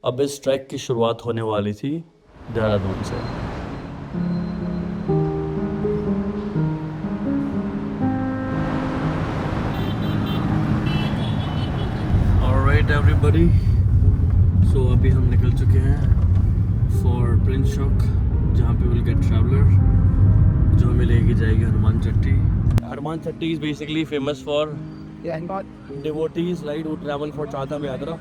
अब इस ट्रैक की शुरुआत होने वाली थी देहरादून से। ऑलराइट एवरीबॉडी, सो अभी हम निकल चुके हैं फॉर प्रिंस चौक, जहाँ पे विल गेट ट्रैवलर जो हमें लेके जाएगी Hanuman Chatti. Hanuman Chatti is basically famous for devotees, right, who travel for Chardham Yatra.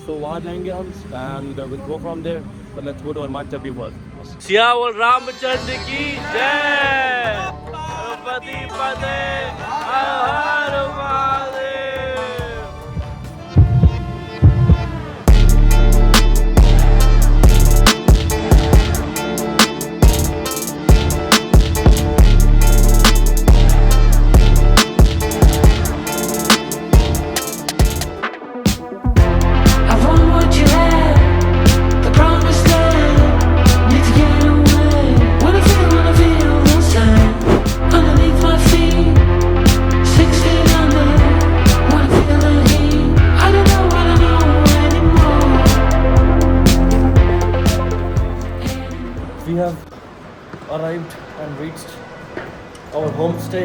So वहाँ जाएंगे हम and we'll go from there. So let's go to Hanuman Chatti first. Siyavar Ramchandra की जय। गणपति पते हर हर Mahadev. We have arrived and reached our homestay.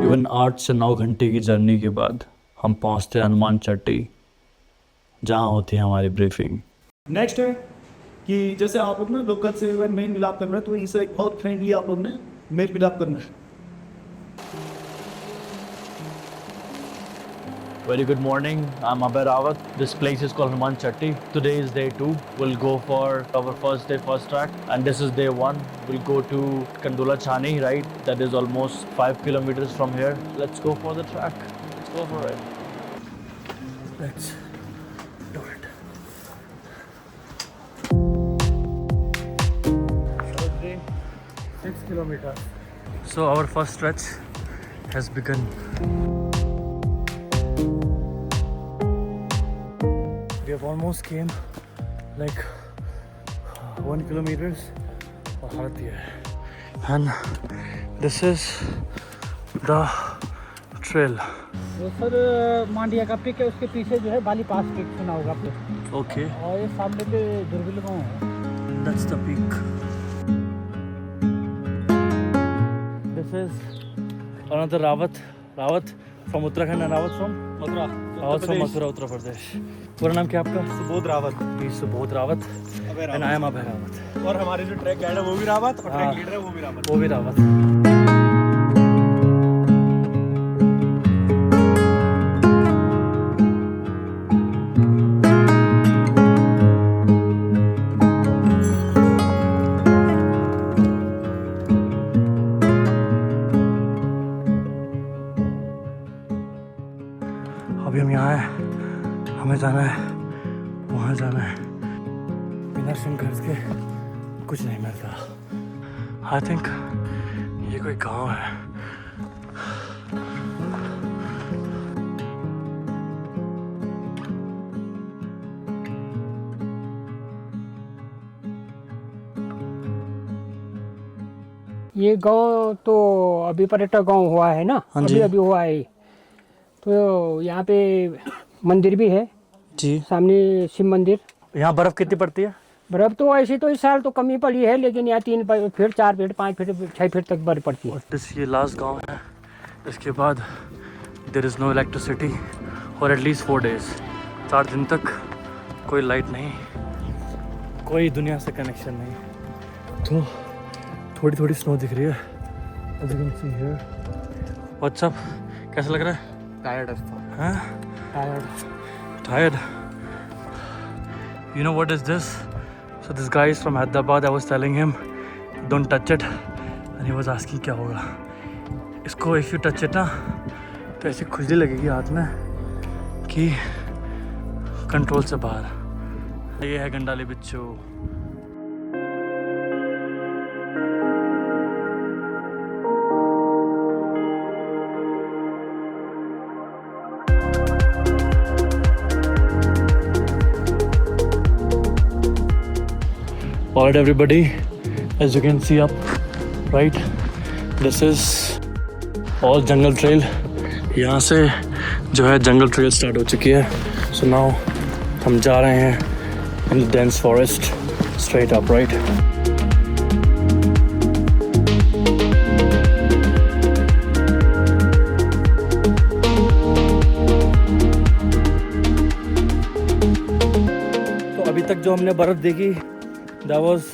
Even 8 से 9 घंटे की जर्नी के बाद हम पहुंचते हैं हनुमान चट्टी, जहां होती है हमारी ब्रीफिंग। नेक्स्ट है कि जैसे आप लोग ना लोकल से मेल मिलाप करना है, तो इसे एक बहुत फ्रेंडली आप लोग ने मेल मिलाप करना है। Very good morning. I'm Abhay Rawat. This place is called Hanuman Chatti. Today is day 2. We'll go for our first day, first track. And this is day 1. We'll go to Kandula Chani, right? That is almost 5 kilometers from here. Let's go for the track. Let's go for it. Let's do it. 6 kilometers. So our first stretch has begun. We have almost came like 1 kilometers और हालत ये है। And this is the trail. वो sir मांडिया का pick है, उसके पीछे जो है बाली पास पिक सुना होगा आपने। Okay, और ये सामने पे दुर्बिल गाँव है। that's the peak. This is another Rawat from Uttarakhand and Rawat from Mathura, Rawat from Mathura, Uttar Pradesh. पूरा नाम क्या आपका? Subodh Rawat. He is Subodh Rawat and I am Abhay Rawat. और हमारे जो ट्रैक गाइड है वो भी रावत और हाँ। ट्रैक लीडर है वो भी रावत। वो भी रावत। अभी हम यहाँ हैं, हमें जाना है, वहाँ जाना है। बिना संघर्ष के कुछ नहीं मिलता। आई थिंक ये कोई गांव है। ये गांव तो अभी पर्यटक गांव हुआ है ना, हाँ जी। अभी अभी हुआ है। तो यहाँ पे मंदिर भी है जी। सामने, शिव मंदिर। यहाँ बर्फ कितनी पड़ती है? बर्फ तो ऐसी तो इस साल तो कमी पड़ी है, लेकिन यहाँ 3 फीट 4 फीट 5 फीट 6 फीट तक बर्फ पड़ती है। ये लास्ट गांव है। इसके बाद there is no electricity for at least 4 days। 4 दिन तक कोई लाइट नहीं, कोई दुनिया से कनेक्शन नहीं। तो थोड़ी थोड़ी स्नो दिख रही है। As you can see here. What's up? कैसा लग रहा है? टायर्ड हाँ? Tired. Tired. You know what is this? So this guy is from Hyderabad. I was telling him, don't touch it, and he was asking क्या होगा। इसको if you touch it ना, तो ऐसी खुजली लगेगी हाथ में कि कंट्रोल से बाहर। ये है गंडाली बिच्छू। Alright everybody, as you can see up right, this is all jungle trail. यहाँ से जो है jungle trail start हो चुकी है. So now हम जा रहे हैं in the dense forest straight up, right? तो अभी तक जो हमने बर्फ देखी, that was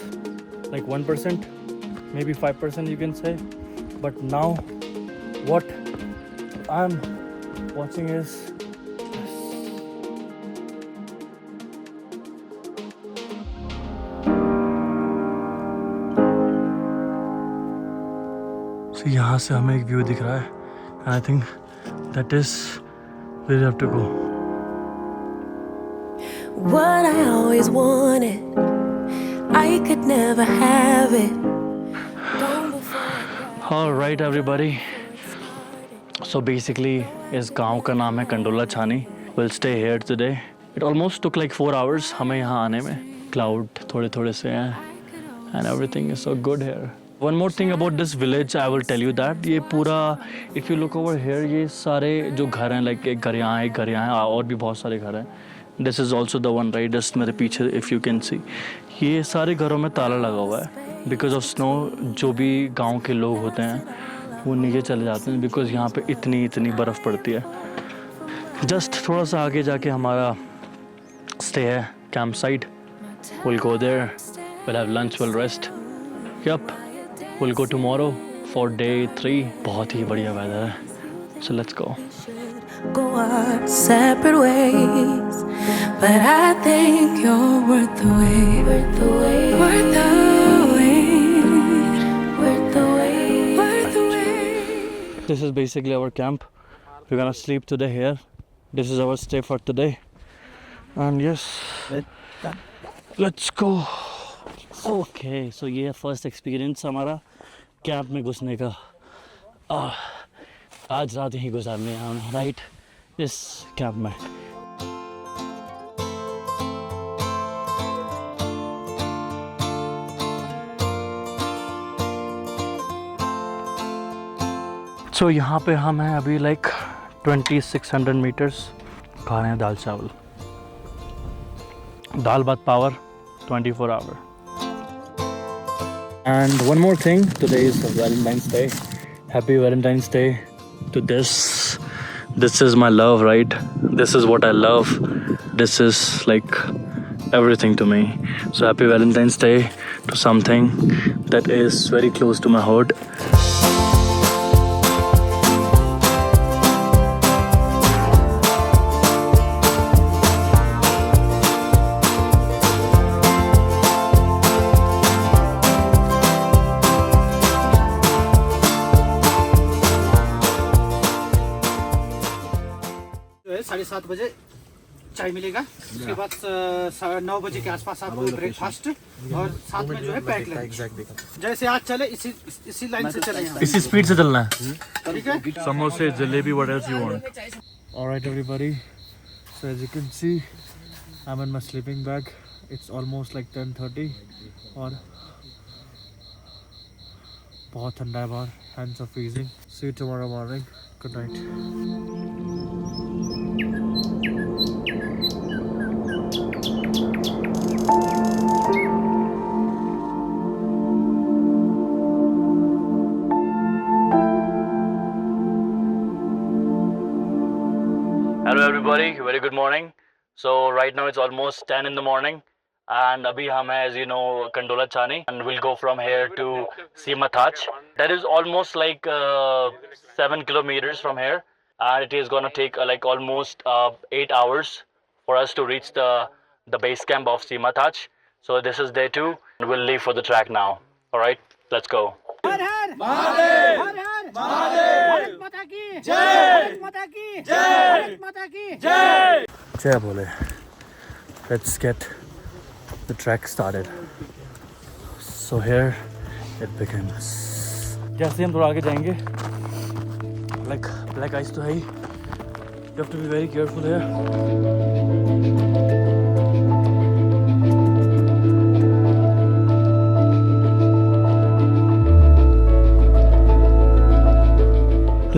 like 1%, maybe 5% you can say. But now what I'm watching is so यहाँ से हमें एक व्यू दिख रहा है, and I think that is where we have to go. What I always wanted, I could never have it. All right everybody, so basically इस गांव का नाम है कंडोला छानी. We'll stay here today. It almost took like 4 hours हमें यहाँ आने में. Cloud थोड़े थोड़े से हैं and everything is so good here. One more thing about this village, I will tell you that ये पूरा, if you look over here, ये सारे जो घर हैं, like एक घर यहाँ है और भी बहुत सारे घर हैं. This is also the one right just मेरे पीछे, if you can see. ये सारे घरों में ताला लगा हुआ है because of snow. जो भी गांव के लोग होते हैं वो नीचे चले जाते हैं because यहाँ पे इतनी बर्फ़ पड़ती है. Just थोड़ा सा आगे जाके हमारा stay है, camp site. We'll go there, we'll have lunch, we'll rest. Yup, we'll go tomorrow for day 3. बहुत ही बढ़िया weather है. So let's go. Go our separate ways, but I think you're worth the wait. Worth the wait. Worth the wait. Worth the wait. Worth the wait. This is basically our camp. We're gonna sleep today here. This is our stay for today. And yes, let's go. Okay, so ये है first experience हमारा camp में घुसने का. आज रात यहीं गुजारने हैं हम, राइट, इस कैंप में. So यहाँ पे हम हैं अभी like 2600 meters. खा रहे हैं दाल चावल, दाल भात power 24 hour. And one more thing, today is Valentine's Day. Happy Valentine's Day to this. This is my love, right? This is what I love. This is like everything to me. So happy Valentine's Day to something that is very close to my heart. जो है 7:30 बजे चाय मिलेगा. उसके बाद 9 बजे के आसपास आपको ब्रेकफास्ट और साथ में जो है पैक लंच. जैसे आज चले इसी लाइन से चले. इसी स्पीड से चलना है. ठीक है. समोसे, jalebi, what else you want? Alright everybody, so as you can see, I'm in my sleeping bag. It's almost like 10:30 और बहुत ठंडा है बाहर. Hands are freezing. See you tomorrow morning. Good night. Hello everybody, very good morning. So right now it's almost 10 in the morning and abhi hum hai, as you know, Kandola Chani, and we'll go from here to Seema Thach. That is almost like 7 kilometers from here, and it is gonna take like almost 8 hours for us to reach the base camp of Seema Thach. So this is day 2 and we'll leave for the track now. All right, let's go. हर हर महादेव. हर हर महादेव. भारत माता की जय. भारत माता की जय. भारत माता की जय. Jai Bole. Let's get the track started. So here it begins. जैसे हम थोड़ा आगे जाएंगे, like black ice तो है ही. You have to be very careful here.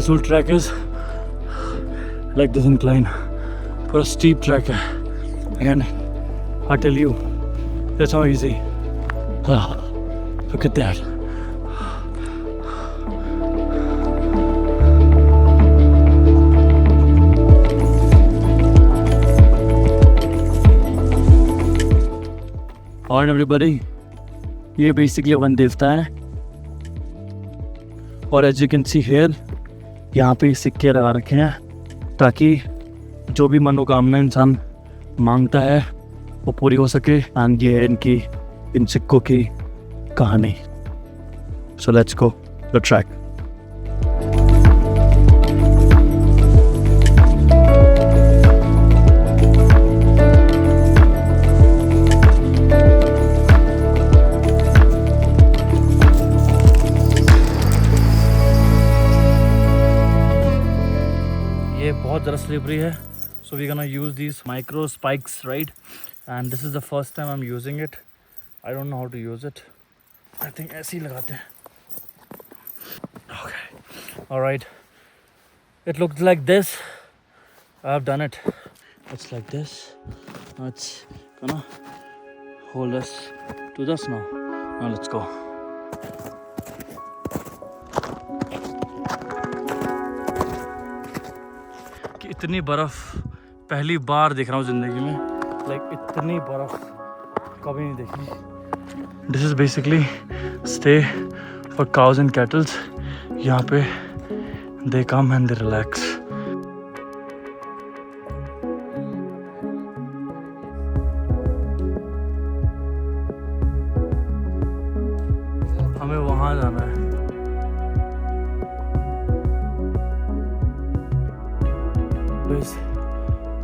This whole track is like this incline. For a steep track. And I tell you, that's how easy. Look at that. Alright everybody, ये basically one देवता है और as you can see here, यहाँ पे सिक्के लगा रखे हैं ताकि जो भी मनोकामना इंसान मांगता है वो पूरी हो सके। एंड ये है इनकी इन सिक्कों की कहानी। So let's go the track. बहुत ज़्यादा स्लिपरी है, so we're gonna use these micro spikes, right? And this is the first time I'm using it. I don't know how to use it. I think ऐसे ही लगाते हैं. Okay, all right. It looks like this. I've done it. It's like this. Now it's gonna hold us to this now. Now let's go. इतनी बर्फ़ पहली बार देख रहा हूँ ज़िंदगी में। लाइक इतनी बर्फ़ कभी नहीं देखी। This is basically stay for cause and kettles. यहाँ पे दे कम एंड दे रिलैक्स। हमें वहाँ जाना है।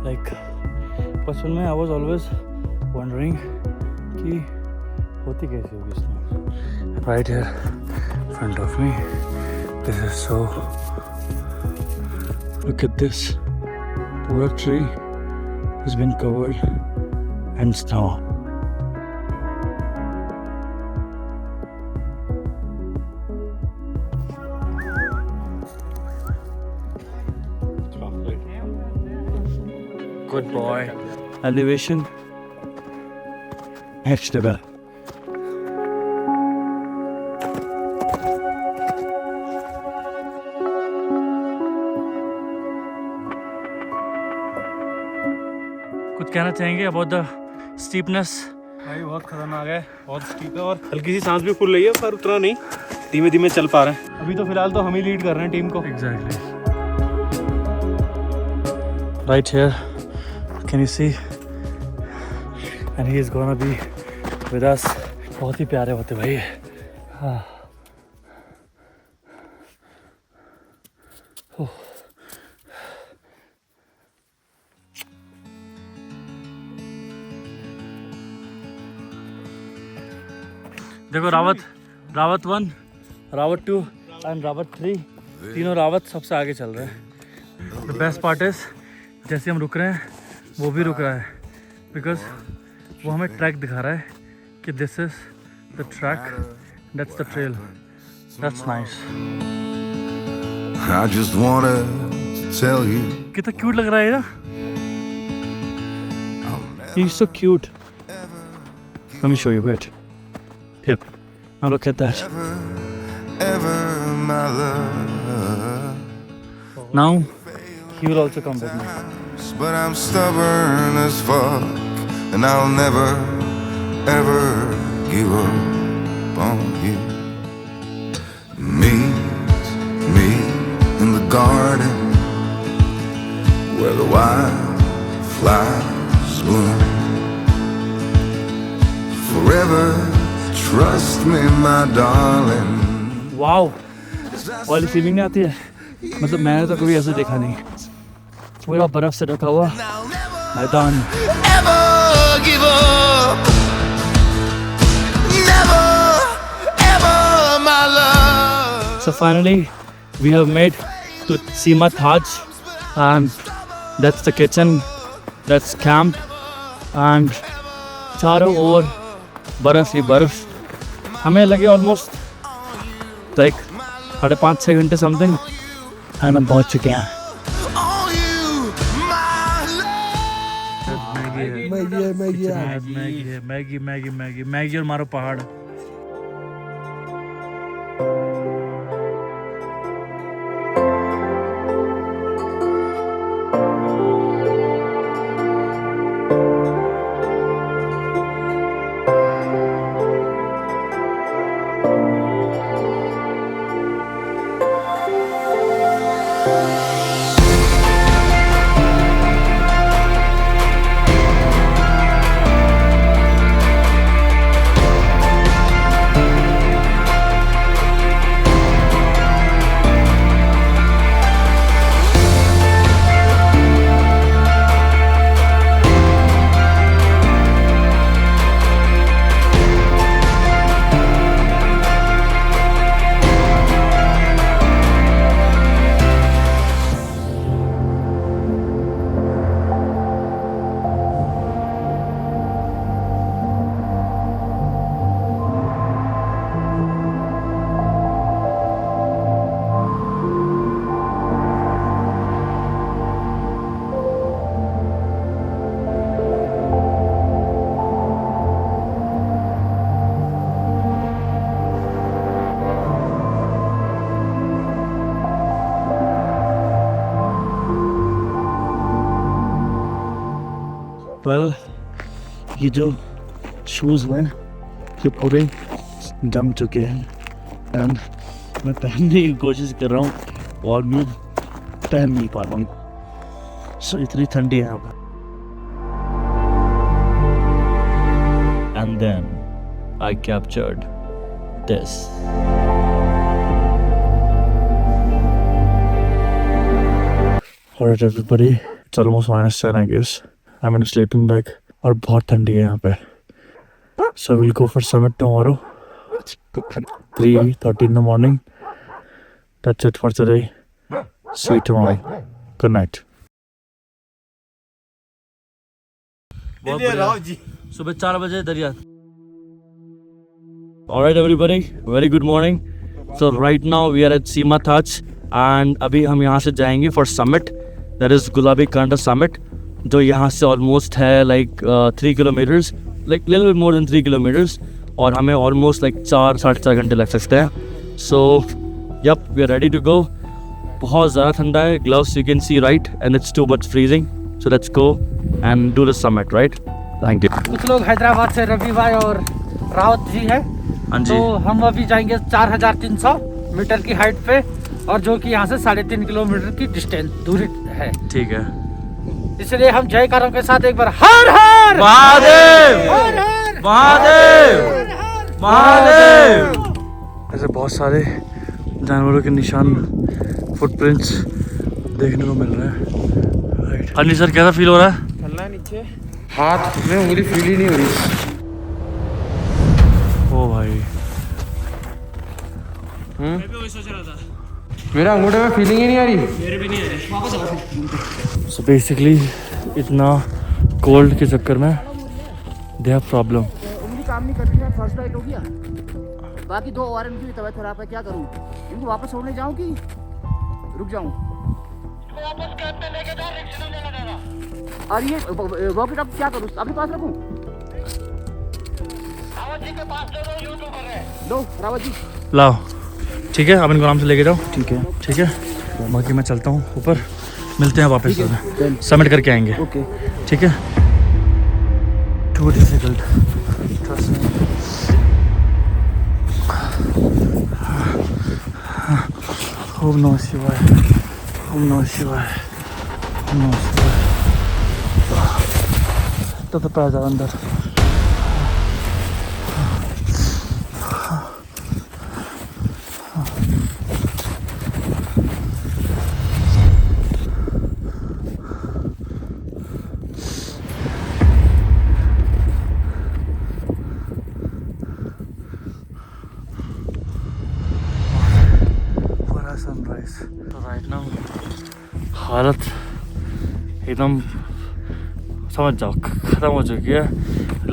Like बचपन में I was always wondering कि होती कैसे होगी snow. Right here in front of me, this is so. Look at this. पूरा tree has been covered in snow. Good boy. Elevation next level. कुछ कहना चाहेंगे अबाउट द स्टीपनेस? भाई बहुत खतरनाक है, बहुत स्टीप है और हल्की सी सांस भी फूल रही है, पर उतना नहीं, धीमे धीमे चल पा रहे हैं। अभी तो फिलहाल तो हम ही लीड कर रहे हैं टीम को। Exactly. Right here. Can you see? And he is gonna be with us. बहुत ही प्यारे होते भाई। हाँ। देखो रावत 1, रावत 2 एंड रावत 3, तीनों रावत सबसे आगे चल रहे हैं। द बेस्ट पार्ट इज जैसे हम रुक रहे हैं वो भी रुक रहा है, बिकॉज वो हमें ट्रैक दिखा रहा है कि this is the track, that's the trail. That's nice. I just wanna tell you. कितना क्यूट लग रहा है ना। He is so cute. Let me show you. Wait. Here. Now look at that. Ever my love. Now he will also come with me. But I'm stubborn as fuck, and I'll never, ever give up on you. Meet me in the garden where the wildflowers bloom. Forever, trust me, my darling. Wow. वाली feeling नहीं आती है? मतलब मैंने तो कभी ऐसे देखा नहीं। पूरा बर्फ से ढका हुआ मैदान। Ever give up. Never, ever my love. So finally we have made to Seema Taj, and that's the kitchen, that's camp, and चारों ओर बर्फ ही बर्फ। हमें लगे ऑलमोस्ट लाइक 5.5-6 घंटे समथिंग एंड हम पहुंच चुके हैं। On you, my love. Maggi और मारो पहाड़। वेल ये जो शूज़ हैं ये पूरे जम चुके हैं एंड मैं पहनने की कोशिश कर रहा हूँ और मैं पहन नहीं पा रहा हूँ। सो इतनी ठंडी है यहाँ पर। And then I captured this. Alright everybody, it's almost -10 I guess. I'm in a sleeping bag और बहुत ठंडी है यहाँ पे। So we'll go for summit tomorrow 3:30 in the morning. That's it for today. See you tomorrow. Good night. सुबह 4 बजे दरिया। Alright everybody, very good morning. So right now we are at Seema Taj and अभी हम यहाँ से जाएंगे for summit. That is Gulabi Kanda summit, जो यहाँ से almost है like 3 kilometers, like little bit more than 3 kilometers, और हमें almost like 4-4.5 घंटे लग सकते हैं. So yep, we are ready to go. बहुत ज़्यादा ठंडा है, gloves you can see right, and it's too much freezing. So let's go and do the summit, right? Thank you. कुछ लोग हैदराबाद से रवि भाई और रावत जी है। हाँ जी। तो हम अभी जाएंगे 4300 मीटर की हाइट पे, और जो कि यहाँ से 3.5 किलोमीटर की डिस्टेंस दूरी है। ठीक है। इसलिए हम जयकारों के साथ एक बार हर हर महादेव, हर हर महादेव, महादेव। ऐसे बहुत सारे जानवरों के निशान, फुटप्रिंट्स देखने को मिल रहे हैं। राइट। हनी सर कैसा फील हो रहा है? नीचे हाथ में उंगली फील ही नहीं हो रही। ओ भाई, मेरा अंगूठे में फीलिंग ही नहीं आ रही। मेरे भी नहीं आ रही। सो बेसिकली इतना कोल्ड के चक्कर में दे हैव प्रॉब्लम। उंगली काम नहीं कर रही है, फर्स्ट राइट हो गया। बाकी 2 और इनकी तबीयत खराब है, क्या करूं? इनको वापस छोड़ने जाऊं कि रुक जाऊं? वापस कैंप पे लेके जा, रिक्शा में लेके जाना। और ये रॉकेट अब क्या करूं? अपने पास रखूं? रावत जी के पास दो यूट्यूबर है। दो रावत जी लाओ। ठीक है, अब इनको आराम से लेके जाओ। ठीक है, ठीक है। बाकी मैं चलता हूँ ऊपर, मिलते हैं वापस सबमिट करके आएंगे। ओके ठीक है। Too difficult, trust me. ओम नमः शिवाय, ओम नमः शिवाय, ओम नमः शिवाय। तो पैर ज़्यादा अंदर। सनराइज। तो राइट नाउ हालत एकदम समझ जाओ ख़त्म हो चुकी है।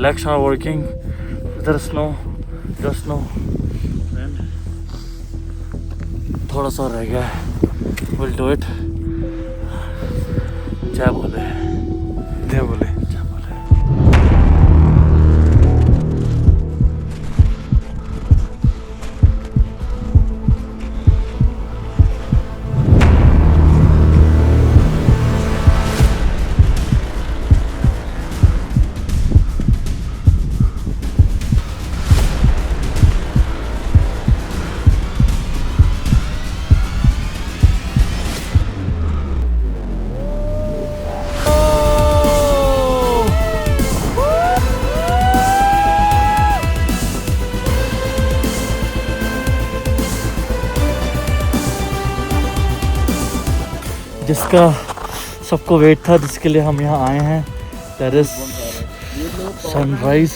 लेग्स आर वर्किंग, इधर स्नो, जस्ट स्नो, थोड़ा सा रह गया है We'll do it. जय बोले जय बोले। जिसका सबको वेट था, जिसके लिए हम यहाँ आए हैं, that is sunrise.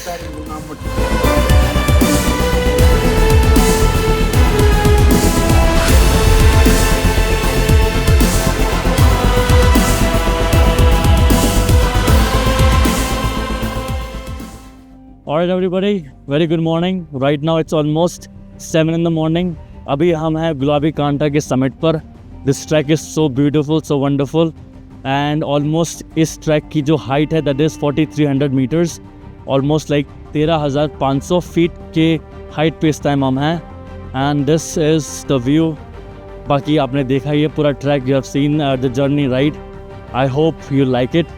Alright everybody, very good morning. Right now it's almost 7 in the morning. अभी हम हैं गुलाबी कांटा के समिट पर। This track is so beautiful, so wonderful, and almost इस ट्रैक की जो हाइट है that is 4300 meters, almost like 13,500 feet के हाइट पे इस टाइम हम हैं। And this is the view. बाकी आपने देखा ये पूरा track, you have seen the journey ride. I hope you like it.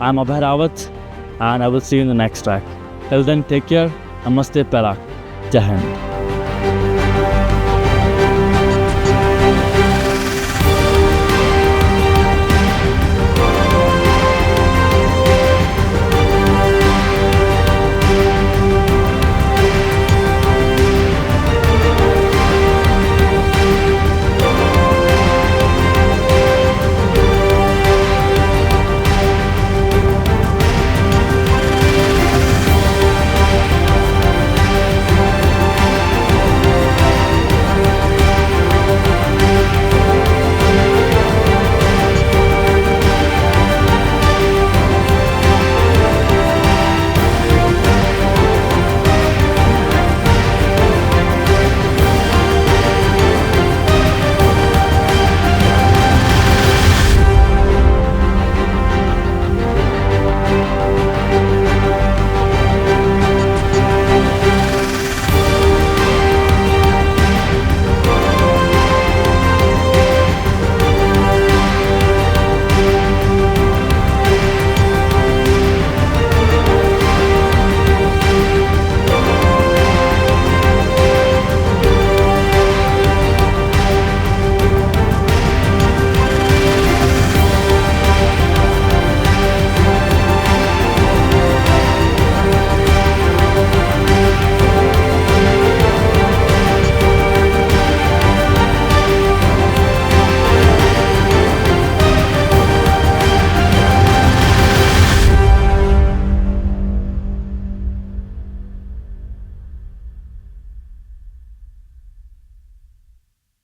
I'm Abhay Rawat and I will see you in the next track. Till then, take care. Namaste, Perak. Jai Hind.